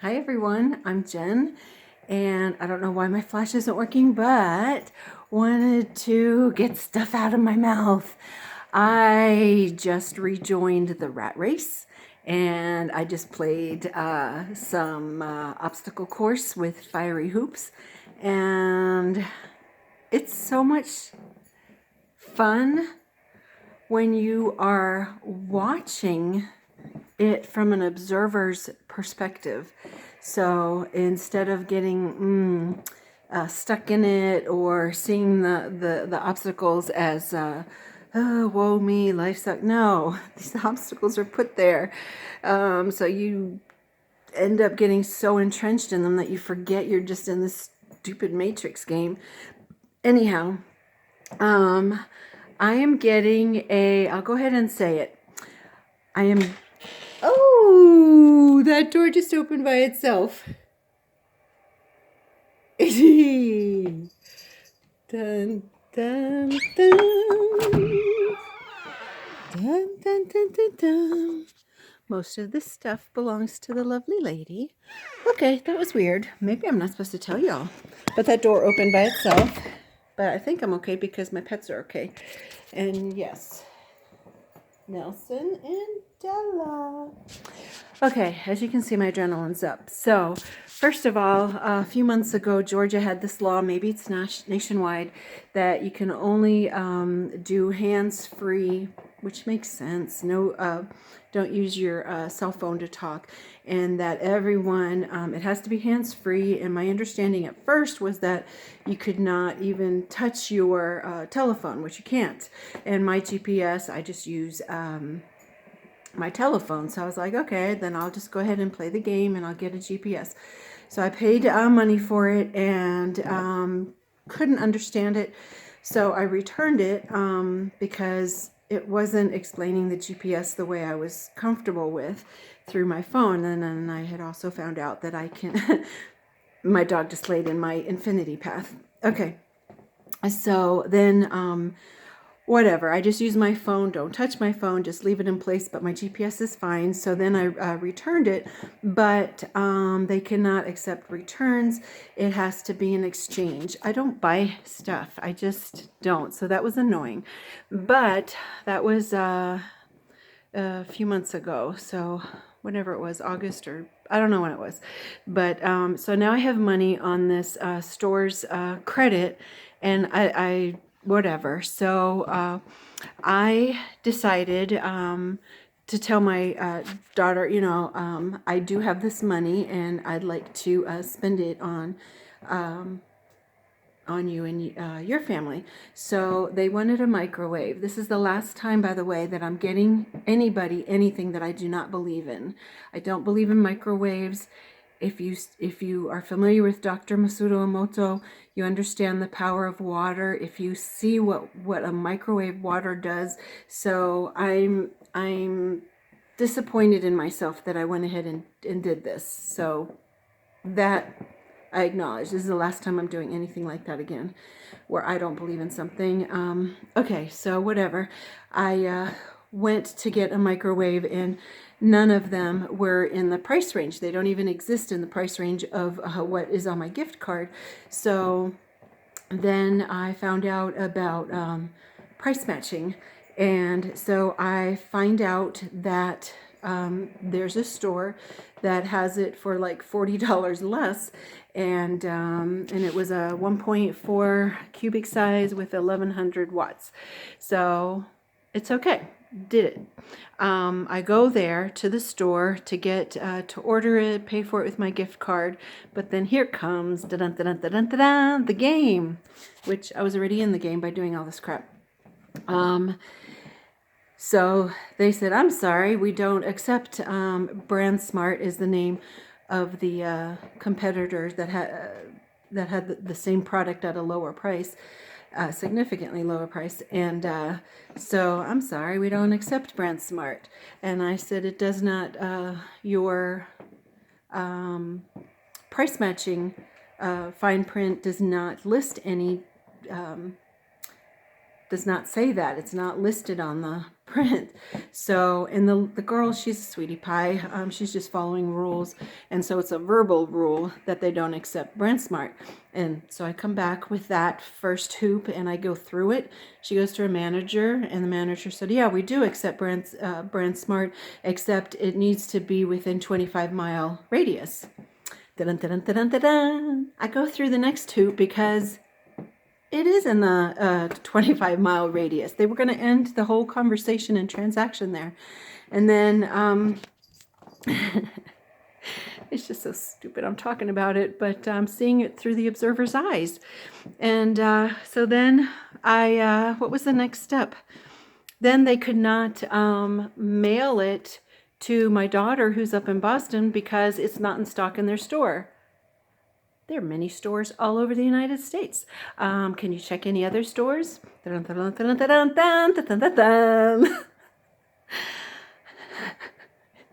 Hi everyone, I'm Jen, and I don't know why my flash isn't working, but wanted to get stuff out of my mouth. I just rejoined the rat race, and I just played some obstacle course with fiery hoops, and it's so much fun when you are watching it from an observer's perspective. So instead of getting stuck in it or seeing the obstacles as oh, woe me, life sucks. No, these obstacles are put there. So you end up getting so entrenched in them that you forget you're just in this stupid Matrix game. Anyhow, I am getting I'll go ahead and say it. I am, oh, that door just opened by itself. Dun, dun, dun. Dun, dun, dun, dun, dun. Most of this stuff belongs to the lovely lady. Okay, that was weird. Maybe I'm not supposed to tell y'all. But that door opened by itself. But I think I'm okay because my pets are okay. And yes, Nelson and Della. Okay, as you can see, my adrenaline's up. So, first of all, a few months ago, Georgia had this law, maybe it's nationwide, that you can only do hands-free, which makes sense. No, don't use your cell phone to talk, and that everyone, it has to be hands-free. And my understanding at first was that you could not even touch your telephone, which you can't. And my GPS, I just use my telephone. So I was like, okay, then I'll just go ahead and play the game and I'll get a GPS. So I paid money for it and couldn't understand it. So I returned it because it wasn't explaining the GPS the way I was comfortable with through my phone. And then I had also found out that I can, my dog just laid in my infinity path. Okay. So then whatever, I just use my phone, don't touch my phone, just leave it in place, but my GPS is fine. So then I returned it, but they cannot accept returns. It has to be an exchange. I don't buy stuff, I just don't. So that was annoying, but that was a few months ago. So whatever it was, August, or I don't know when it was, but so now I have money on this store's credit, and I whatever. So I decided to tell my daughter, I do have this money and I'd like to spend it on you and your family. So they wanted a microwave. This is the last time, by the way, that I'm getting anybody anything that I do not believe in. I don't believe in microwaves. If you are familiar with Dr. Masudo Emoto, you understand the power of water. If you see what a microwave water does, so I'm disappointed in myself that I went ahead and did this. So that I acknowledge. This is the last time I'm doing anything like that again, where I don't believe in something. Okay, so whatever. I went to get a microwave, and none of them were in the price range. They don't even exist in the price range of what is on my gift card. So then I found out about price matching. And so I find out that there's a store that has it for like $40 less, and it was a 1.4 cubic size with 1100 watts. So it's okay. Did it. I go there to the store to get to order it, pay for it with my gift card, but then here comes the game, which I was already in the game by doing all this crap. So they said, I'm sorry, we don't accept, Brand Smart is the name of the competitors that had the same product at a lower price, significantly lower price. And so I'm sorry, we don't accept Brand Smart. And I said, it does not, your price matching fine print does not list any, does not say that. It's not listed on the print. So, and the girl, she's a sweetie pie. She's just following rules. And so it's a verbal rule that they don't accept Brand Smart. And so I come back with that first hoop and I go through it. She goes to her manager and the manager said, yeah, we do accept Brand Smart, except it needs to be within 25-mile radius. Dun, dun, dun, dun, dun, dun. I go through the next hoop because it is in the 25-mile radius. They were going to end the whole conversation and transaction there. And then it's just so stupid. I'm talking about it, but I'm seeing it through the observer's eyes. And so then what was the next step? Then they could not mail it to my daughter who's up in Boston because it's not in stock in their store. There are many stores all over the United States. Can you check any other stores? Dun, dun, dun, dun, dun, dun, dun, dun, dun.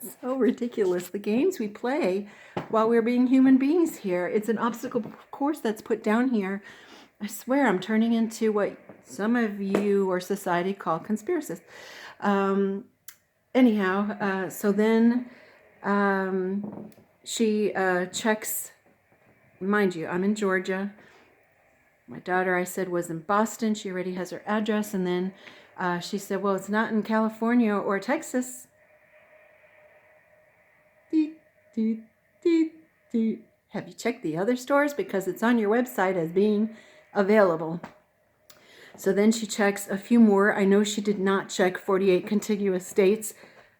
It's so ridiculous. The games we play while we're being human beings here. It's an obstacle course that's put down here. I swear I'm turning into what some of you or society call conspiracists. Anyhow, so then she checks, mind you, I'm in Georgia. My daughter, I said, was in Boston. She already has her address. And then she said, well, it's not in California or Texas. Have you checked the other stores? Because it's on your website as being available. So then she checks a few more. I know she did not check 48 contiguous states.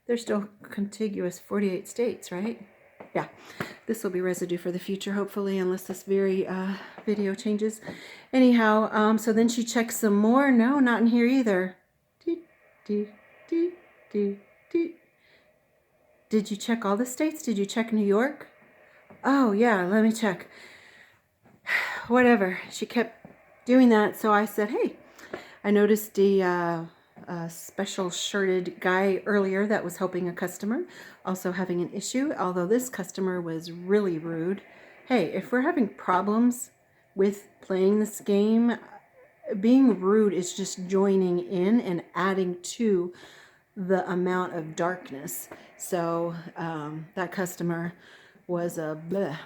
There's still contiguous 48 states, right? Yeah, this will be residue for the future, hopefully, unless this very video changes. Anyhow, so then she checks some more. No, not in here either. Did you check all the states? Did you check New York? Oh, yeah, let me check. Whatever. She kept doing that, so I said, hey, I noticed a special shirted guy earlier that was helping a customer, also having an issue, although this customer was really rude. Hey, if we're having problems with playing this game, being rude is just joining in and adding to the amount of darkness. So that customer was a bleh.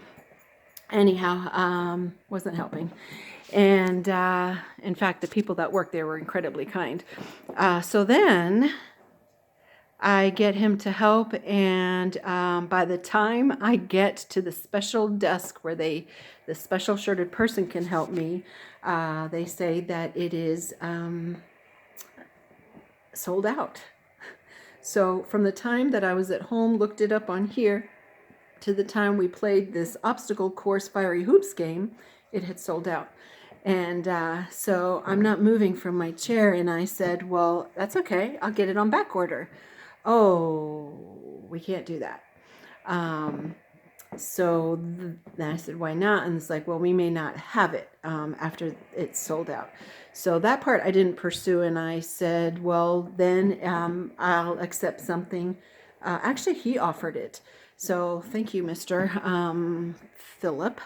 Anyhow, wasn't helping. And in fact, the people that worked there were incredibly kind. So then I get him to help, and by the time I get to the special desk where the special shirted person can help me, they say that it is sold out. So from the time that I was at home, looked it up on here, to the time we played this obstacle course Fiery Hoops game, it had sold out. And so I'm not moving from my chair, and I said, well, that's okay. I'll get it on back order. Oh, we can't do that. So then I said, why not? And it's like, well, we may not have it after it's sold out. So that part I didn't pursue, and I said, well, then I'll accept something. Actually, he offered it. So thank you, Mr. Philip.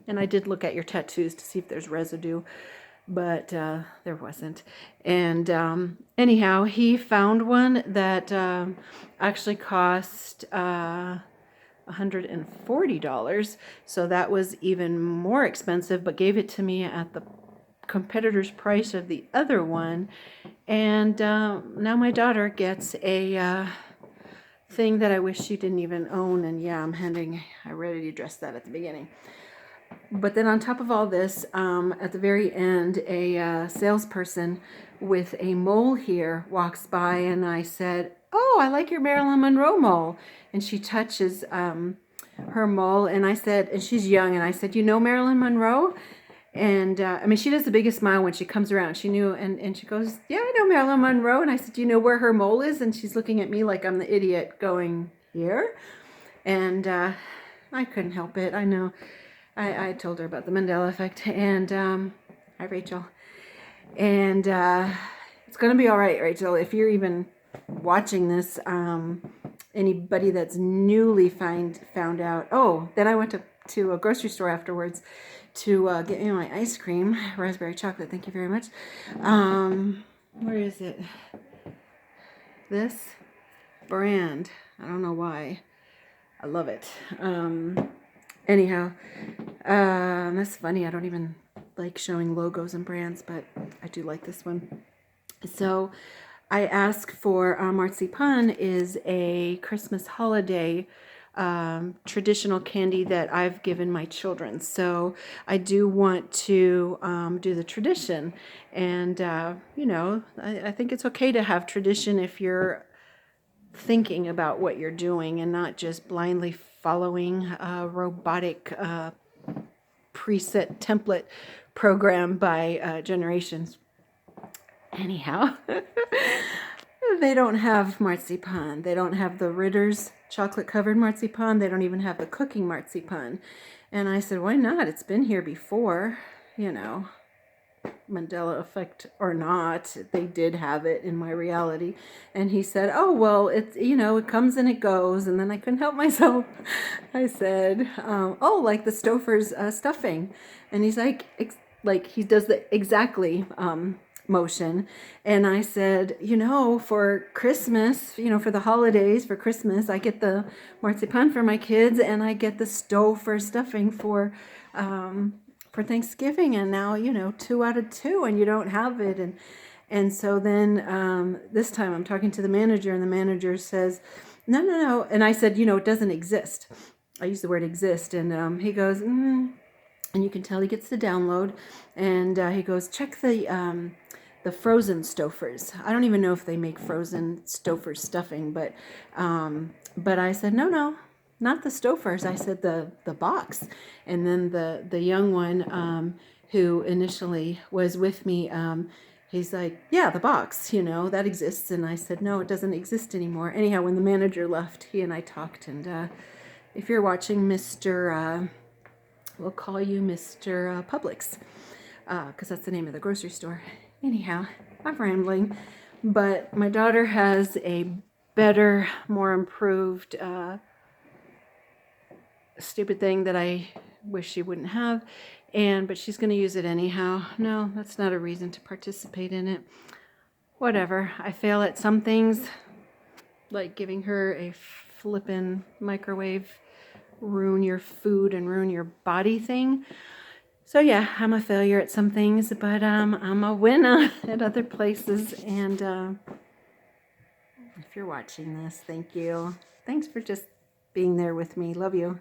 And I did look at your tattoos to see if there's residue, but there wasn't. And anyhow, he found one that actually cost $140. So that was even more expensive, but gave it to me at the competitor's price of the other one. And now my daughter gets a thing that I wish she didn't even own. And yeah, I already addressed that at the beginning. But then on top of all this, at the very end, a salesperson with a mole here walks by, and I said, oh, I like your Marilyn Monroe mole. And she touches her mole, and I said, and she's young, and I said, you know Marilyn Monroe? And I mean, she does the biggest smile when she comes around. She knew, and she goes, yeah, I know Marilyn Monroe. And I said, do you know where her mole is? And she's looking at me like I'm the idiot going, here? And I couldn't help it. I know. I told her about the Mandela Effect, and hi, Rachel. And it's going to be all right, Rachel. If you're even watching this, anybody that's newly found out. Oh, then I went to a grocery store afterwards to get me my ice cream, raspberry chocolate. Thank you very much. Where is it? This brand. I don't know why. I love it. Anyhow, that's funny. I don't even like showing logos and brands, but I do like this one. So I asked for marzipan is a Christmas holiday traditional candy that I've given my children. So I do want to do the tradition. And, you know, I think it's okay to have tradition if you're thinking about what you're doing and not just blindly following a robotic preset template program by generations. Anyhow, they don't have marzipan. They don't have the Ritter's chocolate covered marzipan. They don't even have the cooking marzipan. And I said, why not? It's been here before, you know. Mandela Effect or not, they did have it in my reality. And he said, oh, well, it's, you know, it comes and it goes. And then I couldn't help myself. I said, oh, like the Stouffers stuffing. And he's like he does the exactly motion. And I said, you know, for Christmas, you know, for the holidays, for Christmas, I get the marzipan for my kids and I get the Stouffers stuffing for Thanksgiving, and now, you know, 2 out of 2 and you don't have it. And so then this time I'm talking to the manager and the manager says, no. And I said, you know, it doesn't exist. I use the word exist. And he goes, and you can tell he gets the download. And he goes, check the frozen Stouffers. I don't even know if they make frozen Stouffers stuffing, but I said, no, not the Stouffers. I said the box. And then the young one who initially was with me, he's like, yeah, the box, you know, that exists. And I said, no, it doesn't exist anymore. Anyhow, when the manager left, he and I talked. And if you're watching, Mr. We'll call you Mr. Publix, because that's the name of the grocery store. Anyhow, I'm rambling. But my daughter has a better, more improved stupid thing that I wish she wouldn't have, but she's going to use it anyhow. No, that's not a reason to participate in it. Whatever. I fail at some things, like giving her a flippin' microwave ruin your food and ruin your body thing. So yeah, I'm a failure at some things, but I'm a winner at other places. And if you're watching this, thank you. Thanks for just being there with me. Love you.